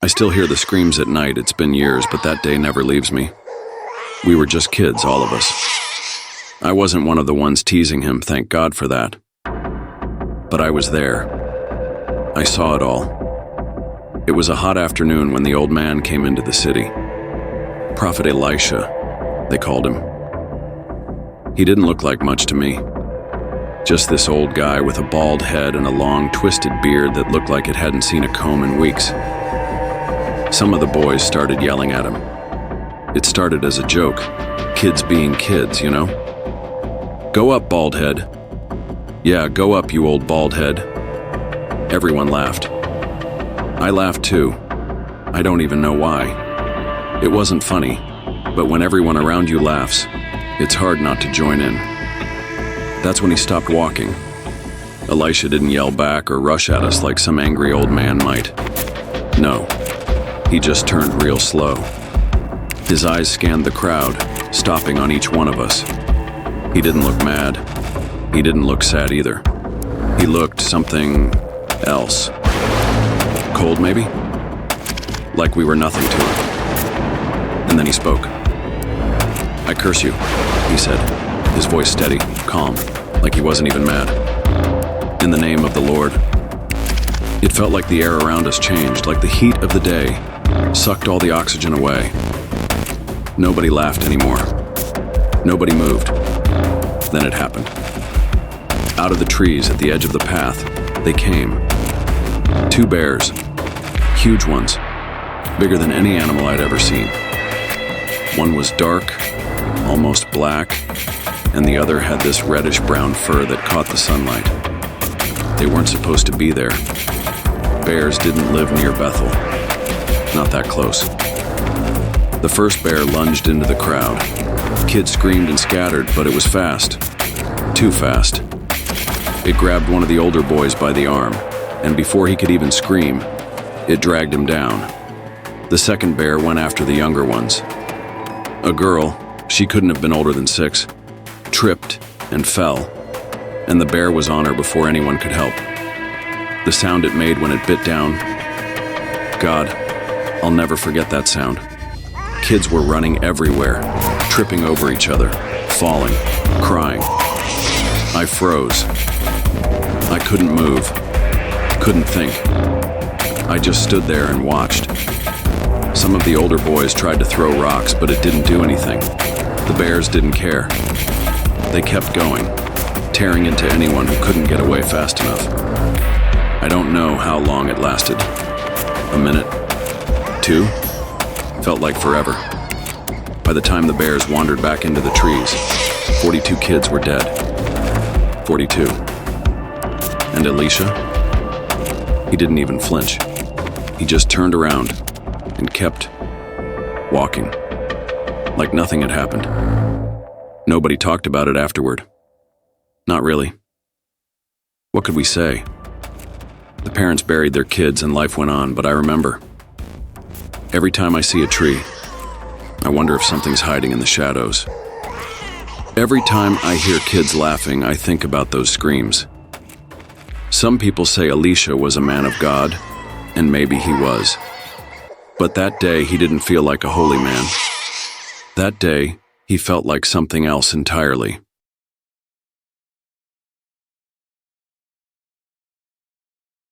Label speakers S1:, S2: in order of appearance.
S1: I still hear the screams at night. It's been years, but that day never leaves me. We were just kids, all of us. I wasn't one of the ones teasing him, thank God for that. But I was there. I saw it all. It was a hot afternoon when the old man came into the city. Prophet Elisha, they called him. He didn't look like much to me. Just this old guy with a bald head and a long, twisted beard that looked like it hadn't seen a comb in weeks. Some of the boys started yelling at him. It started as a joke, kids being kids, you know? "Go up, bald head." "Yeah, go up, you old bald head." Everyone laughed. I laughed too. I don't even know why. It wasn't funny, but when everyone around you laughs, it's hard not to join in. That's when he stopped walking. Elisha didn't yell back or rush at us like some angry old man might. No, he just turned real slow. His eyes scanned the crowd, stopping on each one of us. He didn't look mad. He didn't look sad either. He looked something else. Cold, maybe? Like we were nothing to him. And then he spoke. "I curse you," he said, his voice steady, calm, like he wasn't even mad. "In the name of the Lord." It felt like the air around us changed, like the heat of the day sucked all the oxygen away. Nobody laughed anymore. Nobody moved. Then it happened. Out of the trees at the edge of the path, they came. 2 bears, huge ones, bigger than any animal I'd ever seen. One was dark, almost black, and the other had this reddish-brown fur that caught the sunlight. They weren't supposed to be there. Bears didn't live near Bethel. Not that close. The first bear lunged into the crowd. Kids screamed and scattered, but it was fast. Too fast. It grabbed one of the older boys by the arm, and before he could even scream, it dragged him down. The second bear went after the younger ones. A girl, she couldn't have been older than 6, tripped and fell, and the bear was on her before anyone could help. The sound it made when it bit down, God, I'll never forget that sound. Kids were running everywhere, tripping over each other, falling, crying. I froze. I couldn't move, couldn't think. I just stood there and watched. Some of the older boys tried to throw rocks, but it didn't do anything. The bears didn't care. They kept going, tearing into anyone who couldn't get away fast enough. I don't know how long it lasted. A minute? 2? Felt like forever. By the time the bears wandered back into the trees, 42 kids were dead. 42. And Elisha? He didn't even flinch. He just turned around and kept walking, like nothing had happened. Nobody talked about it afterward. Not really. What could we say? The parents buried their kids and life went on, but I remember. Every time I see a tree, I wonder if something's hiding in the shadows. Every time I hear kids laughing, I think about those screams. Some people say Elisha was a man of God, and maybe he was. But that day, he didn't feel like a holy man. That day, he felt like something else entirely.